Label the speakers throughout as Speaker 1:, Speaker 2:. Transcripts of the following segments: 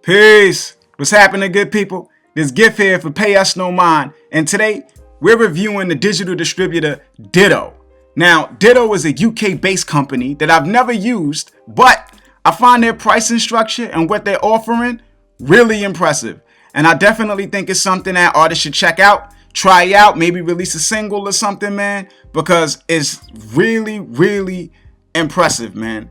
Speaker 1: Peace. What's happening, good people? This Gift here for Pay Us No Mind, and today we're reviewing the digital distributor Ditto. Now, Ditto is a UK-based company that I've never used, but I find their pricing structure and what they're offering really impressive. And I definitely think it's something that artists should check out, try out, maybe release a single or something, man, because it's really, really impressive, man.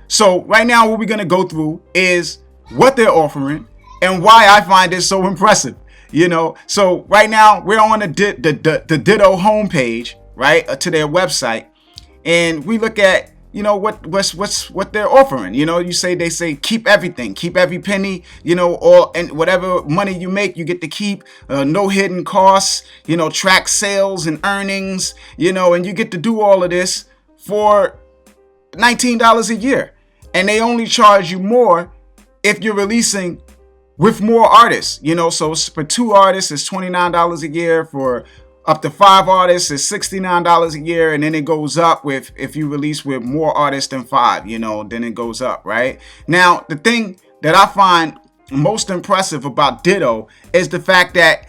Speaker 1: So right now what we're going to go through is what they're offering and why I find it so impressive. So right now we're on the Ditto homepage, right, to their website, and we look at what they're offering. They say keep everything, keep every penny, all, and whatever money you make you get to keep, no hidden costs, track sales and earnings, and you get to do all of this for $19 a year, and they only charge you more if you're releasing with more artists. So for 2 artists it's $29 a year, for up to 5 artists it's $69 a year, and then it goes up with if you release with more artists than 5, then it goes up. Right now, the thing that I find most impressive about Ditto is the fact that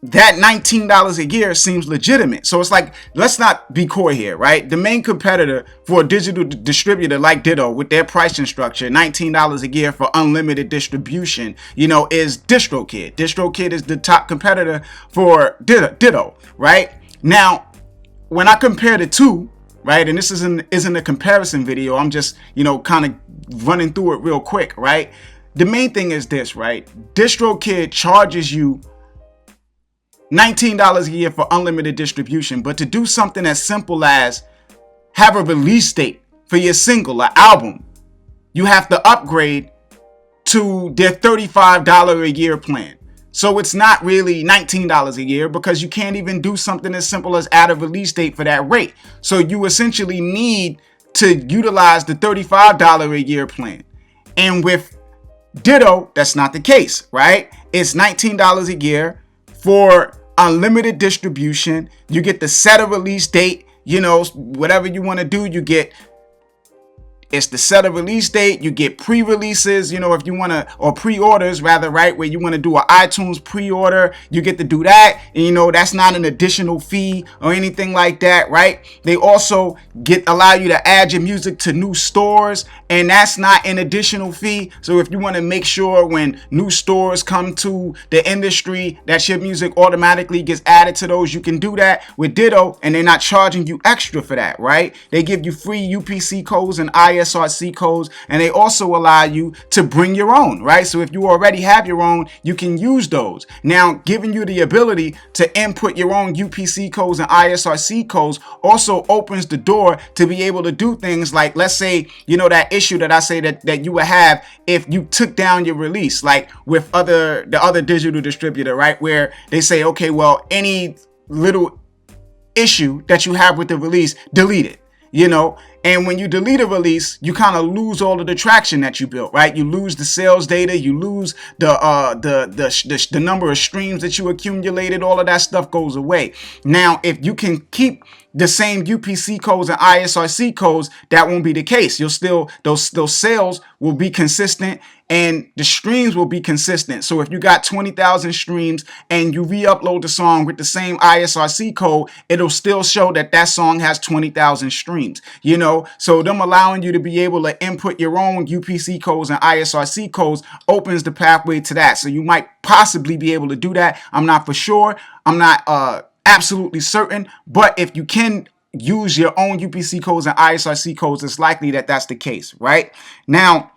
Speaker 1: that $19 a year seems legitimate. So it's like, let's not be coy here, right? The main competitor for a digital distributor like Ditto with their pricing structure, $19 a year for unlimited distribution, is DistroKid. DistroKid is the top competitor for Ditto, right? Now, when I compare the two, right, and this isn't a comparison video, I'm just, kind of running through it real quick, right? The main thing is this, right? DistroKid charges you $19 a year for unlimited distribution, but to do something as simple as have a release date for your single or album, you have to upgrade to their $35 a year plan. So it's not really $19 a year, because you can't even do something as simple as add a release date for that rate. So you essentially need to utilize the $35 a year plan. And with Ditto, that's not the case, right? It's $19 a year for unlimited distribution. You get the set a release date, whatever you want to do, you get. It's the set a release date. You get pre-releases, if you want to, or pre-orders rather, right? Where you want to do an iTunes pre-order, you get to do that. And that's not an additional fee or anything like that, right? They also allow you to add your music to new stores, and that's not an additional fee. So if you want to make sure when new stores come to the industry that your music automatically gets added to those, you can do that with Ditto, and they're not charging you extra for that, right? They give you free UPC codes and ISRC codes, and they also allow you to bring your own, right? So if you already have your own, you can use those. Now, giving you the ability to input your own UPC codes and ISRC codes also opens the door to be able to do things like, let's say, that issue that I say that you would have if you took down your release, like with the other digital distributor, right? Where they say, okay, well, any little issue that you have with the release, delete it. And when you delete a release, you kind of lose all of the traction that you built, right? You lose the sales data, you lose the number of streams that you accumulated. All of that stuff goes away. Now, if you can keep the same UPC codes and ISRC codes, that won't be the case. You'll still, those sales will be consistent and the streams will be consistent. So if you got 20,000 streams and you re-upload the song with the same ISRC code, it'll still show that song has 20,000 streams, So them allowing you to be able to input your own UPC codes and ISRC codes opens the pathway to that. So you might possibly be able to do that. I'm not for sure. I'm not absolutely certain, but if you can use your own UPC codes and ISRC codes, it's likely that that's the case, right? Now,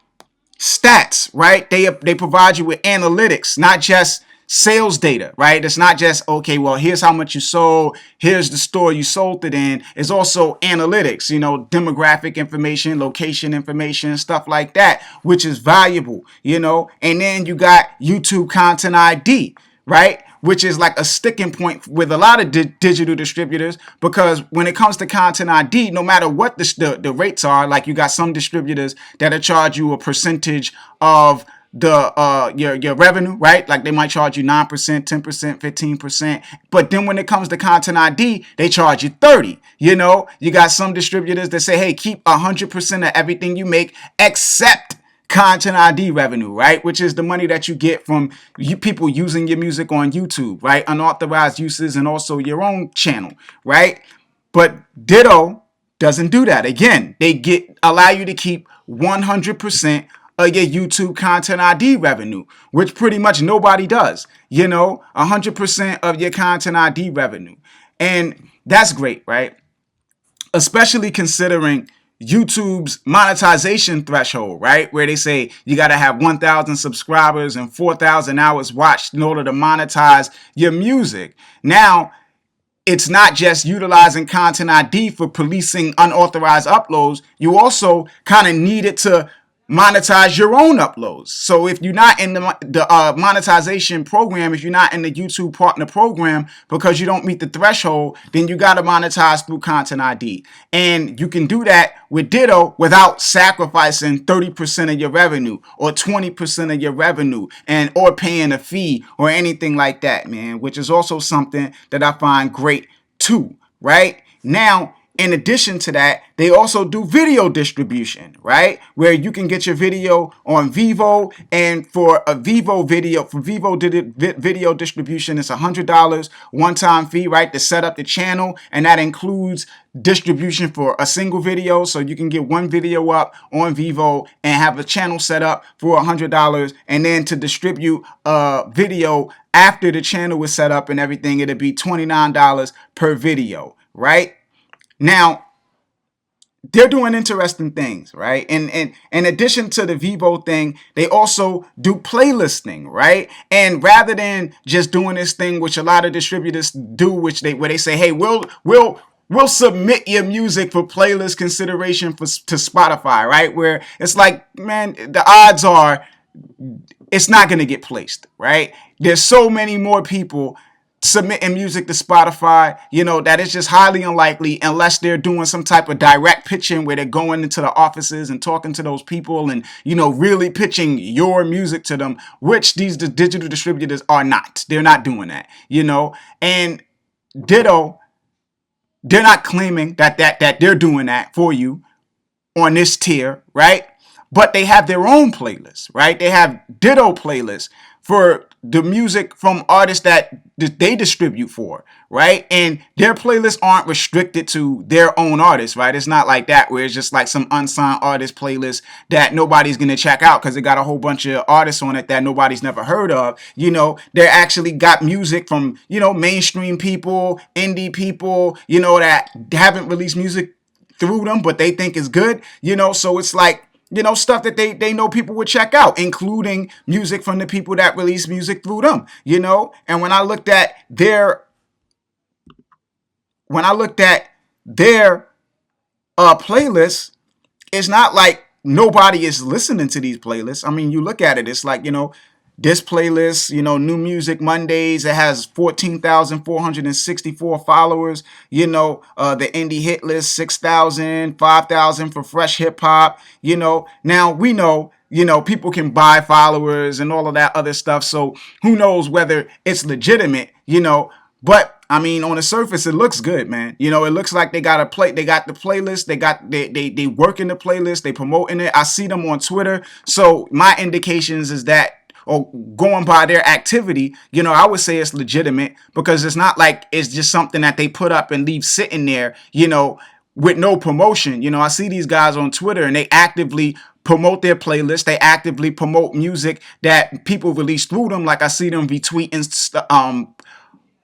Speaker 1: stats, right? They provide you with analytics, not just sales data, right? It's not just, okay, well, here's how much you sold, here's the store you sold it in. It's also analytics, demographic information, location information, stuff like that, which is valuable, and then you got YouTube Content ID, right? Which is like a sticking point with a lot of digital distributors, because when it comes to Content ID, no matter what the rates are, like you got some distributors that'll charge you a percentage of your revenue, right? Like they might charge you 9%, 10%, 15%. But then when it comes to Content ID, they charge you 30. You got some distributors that say, hey, keep 100% of everything you make except content ID revenue, right? Which is the money that you get from you people using your music on YouTube, right? Unauthorized uses and also your own channel, right? But Ditto doesn't do that. Again, they allow you to keep 100% of your YouTube content ID revenue, which pretty much nobody does. 100% of your content ID revenue. And that's great, right? Especially considering YouTube's monetization threshold, right? Where they say you got to have 1,000 subscribers and 4,000 hours watched in order to monetize your music. Now, it's not just utilizing content ID for policing unauthorized uploads. You also kind of need it to monetize your own uploads. So if you're not in the monetization program, if you're not in the YouTube partner program because you don't meet the threshold, then you got to monetize through content ID. And you can do that with Ditto without sacrificing 30% of your revenue or 20% of your revenue or paying a fee or anything like that, man, which is also something that I find great too, right? Now, in addition to that, they also do video distribution, right? Where you can get your video on Vevo, and for Vevo video distribution, it's $100 one-time fee, right? To set up the channel, and that includes distribution for a single video. So you can get one video up on Vevo and have a channel set up for $100, and then to distribute a video after the channel is set up and everything, it'll be $29 per video, right? Now, they're doing interesting things, right? And in addition to the Vevo thing, they also do playlisting, right? And rather than just doing this thing, which a lot of distributors do, where they say, hey, we'll submit your music for playlist consideration to Spotify, right? Where it's like, man, the odds are it's not going to get placed, right? There's so many more people submitting music to Spotify, that is just highly unlikely unless they're doing some type of direct pitching where they're going into the offices and talking to those people and, really pitching your music to them, which these digital distributors are not. They're not doing that, and Ditto, they're not claiming that they're doing that for you on this tier, right? But they have their own playlists, right? They have Ditto playlists for the music from artists that they distribute for, right? And their playlists aren't restricted to their own artists, right? It's not like that where it's just like some unsigned artist playlist that nobody's going to check out because it got a whole bunch of artists on it that nobody's never heard of. They actually got music from, mainstream people, indie people, that haven't released music through them, but they think is good, so it's like, stuff that they know people would check out, including music from the people that release music through them, And when I looked at their playlists, it's not like nobody is listening to these playlists. I mean, you look at it, it's like, this playlist, New Music Mondays, it has 14,464 followers. The indie hit list, 6,000, 5,000 for fresh hip hop. Now we know, people can buy followers and all of that other stuff. So who knows whether it's legitimate, but I mean, on the surface, it looks good, man. It looks like they got the playlist. They work in the playlist. They promoting it. I see them on Twitter. So my indications is that, or going by their activity, I would say it's legitimate because it's not like it's just something that they put up and leave sitting there, with no promotion. I see these guys on Twitter and they actively promote their playlist. They actively promote music that people release through them. Like I see them retweeting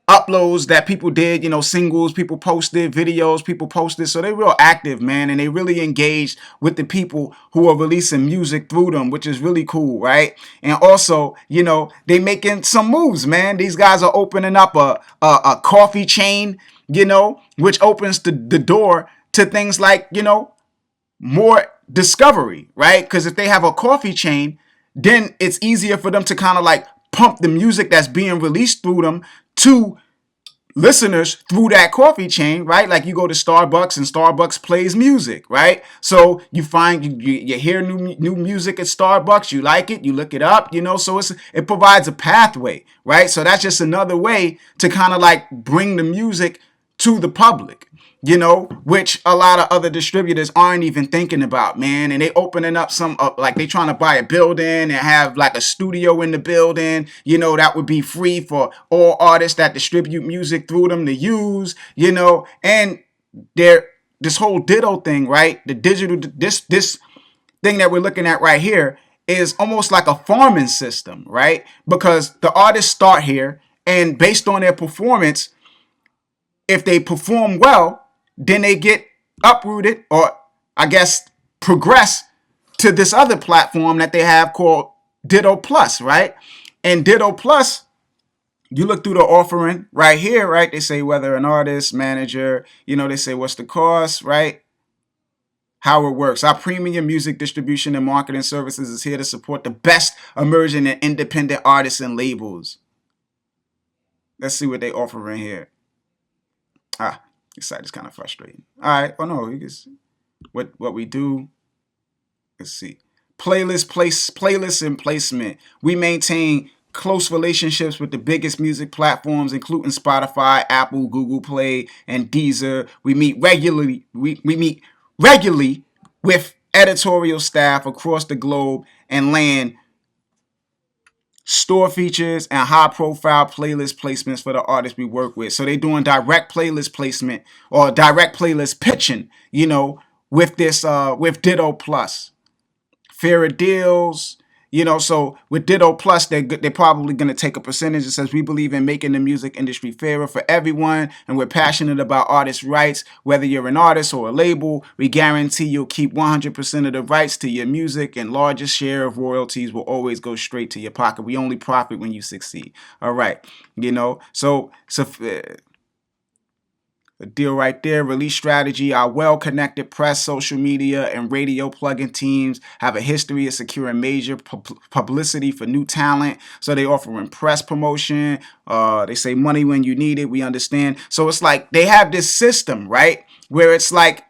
Speaker 1: uploads that people did, singles, people posted, videos, people posted. So they're real active, man. And they really engaged with the people who are releasing music through them, which is really cool, right? And also, they making some moves, man. These guys are opening up a coffee chain, which opens the door to things like, more discovery, right? Because if they have a coffee chain, then it's easier for them to kind of like pump the music that's being released through them to listeners through that coffee chain, right? Like you go to Starbucks and Starbucks plays music, right? So you find you hear new music at Starbucks, you like it, you look it up, so it provides a pathway, right? So that's just another way to kind of like bring the music to the public, which a lot of other distributors aren't even thinking about, man. And they opening up some, like they trying to buy a building and have like a studio in the building, that would be free for all artists that distribute music through them to use, and this whole Ditto thing, right? The digital, this thing that we're looking at right here is almost like a farming system, right? Because the artists start here, and based on their performance, if they perform well, then they get uprooted, or I guess progress to this other platform that they have called Ditto Plus, right? And Ditto Plus, you look through the offering right here, right? They say whether an artist, manager, they say what's the cost, right? How it works. Our premium music distribution and marketing services is here to support the best emerging and independent artists and labels. Let's see what they offer in here. This site is kind of frustrating. All right. Oh no, what we do. Let's see. Playlist and placement. We maintain close relationships with the biggest music platforms, including Spotify, Apple, Google Play, and Deezer. We meet regularly. We meet regularly with editorial staff across the globe and land store features and high-profile playlist placements for the artists we work with. So they're doing direct playlist placement or direct playlist pitching, with this with Ditto Plus. Fairer deals, so with Ditto Plus, they're probably going to take a percentage. It says, we believe in making the music industry fairer for everyone, and we're passionate about artists' rights. Whether you're an artist or a label, we guarantee you'll keep 100% of the rights to your music, and largest share of royalties will always go straight to your pocket. We only profit when you succeed. All right, so a deal right there. Release strategy. Our well-connected press, social media, and radio plugin teams have a history of securing major publicity for new talent. So they offering press promotion. They say money when you need it. We understand. So it's like they have this system, right? Where it's like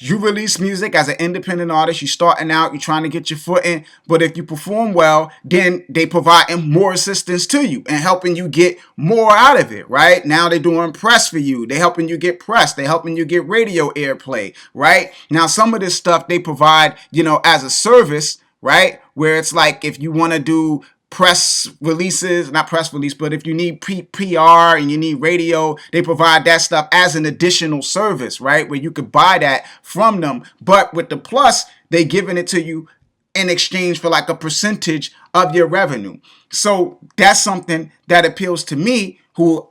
Speaker 1: you release music as an independent artist. You're starting out. You're trying to get your foot in. But if you perform well, then they provide more assistance to you and helping you get more out of it, right? Now they're doing press for you. They're helping you get press. They're helping you get radio airplay, right? Now, some of this stuff they provide, as a service, right? Where it's like if you want to do press releases, not press release, but if you need PR and you need radio, they provide that stuff as an additional service, right? Where you could buy that from them. But with the Plus, they giving it to you in exchange for like a percentage of your revenue. So that's something that appeals to me, who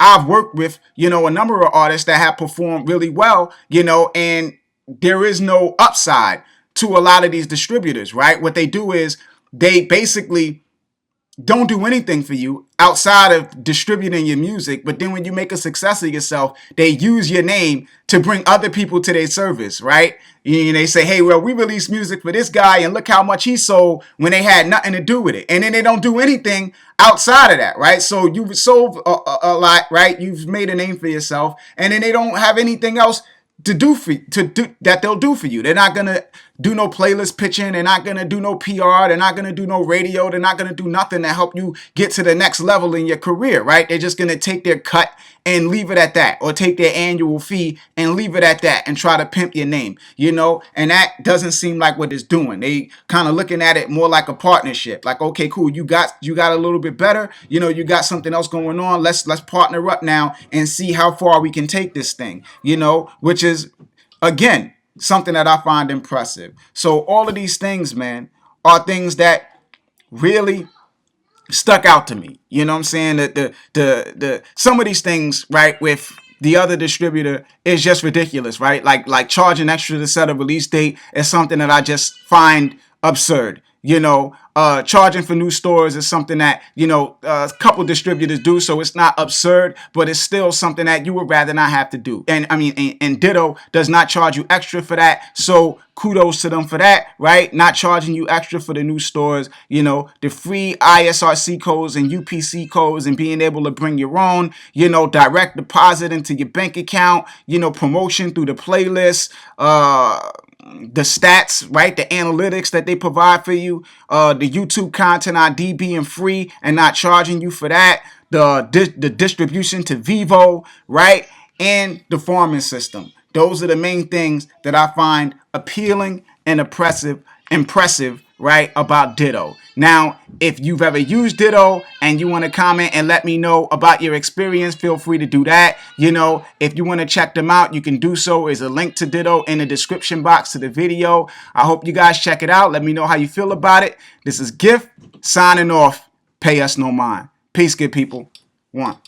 Speaker 1: I've worked with, a number of artists that have performed really well, and there is no upside to a lot of these distributors, right? What they do is they basically don't do anything for you outside of distributing your music. But then when you make a success of yourself, they use your name to bring other people to their service, right? And they say, hey, well, we released music for this guy and look how much he sold when they had nothing to do with it. And then they don't do anything outside of that, right? So you've sold a lot, right? You've made a name for yourself, and then they don't have anything else that they'll do for you. They're not gonna do no playlist pitching. They're not gonna do no PR. They're not gonna do no radio. They're not gonna do nothing to help you get to the next level in your career, right? They're just gonna take their cut and leave it at that, or take their annual fee and leave it at that, and try to pimp your name, and that doesn't seem like what it's doing. They kind of looking at it more like a partnership, like, okay, cool, you got a little bit better, you got something else going on, let's partner up now and see how far we can take this thing, which is, again, something that I find impressive. So all of these things, man, are things that really stuck out to me. You know what I'm saying? That the some of these things, right, with the other distributor is just ridiculous, right? Like charging extra to set a release date is something that I just find absurd. Charging for new stores is something that, a couple distributors do, so it's not absurd, but it's still something that you would rather not have to do. And I mean, and Ditto does not charge you extra for that, so kudos to them for that, right? Not charging you extra for the new stores, the free ISRC codes and UPC codes, and being able to bring your own, direct deposit into your bank account, promotion through the playlist, the stats, right? The analytics that they provide for you, the YouTube content ID being free and not charging you for that, the distribution to Vivo, right? And the farming system. Those are the main things that I find appealing and impressive, right, about Ditto. Now, if you've ever used Ditto and you want to comment and let me know about your experience, feel free to do that. You know, if you want to check them out, you can do so. There's a link to Ditto in the description box to the video. I hope you guys check it out. Let me know how you feel about it. This is Gift signing off. Pay us no mind. Peace, good people. One.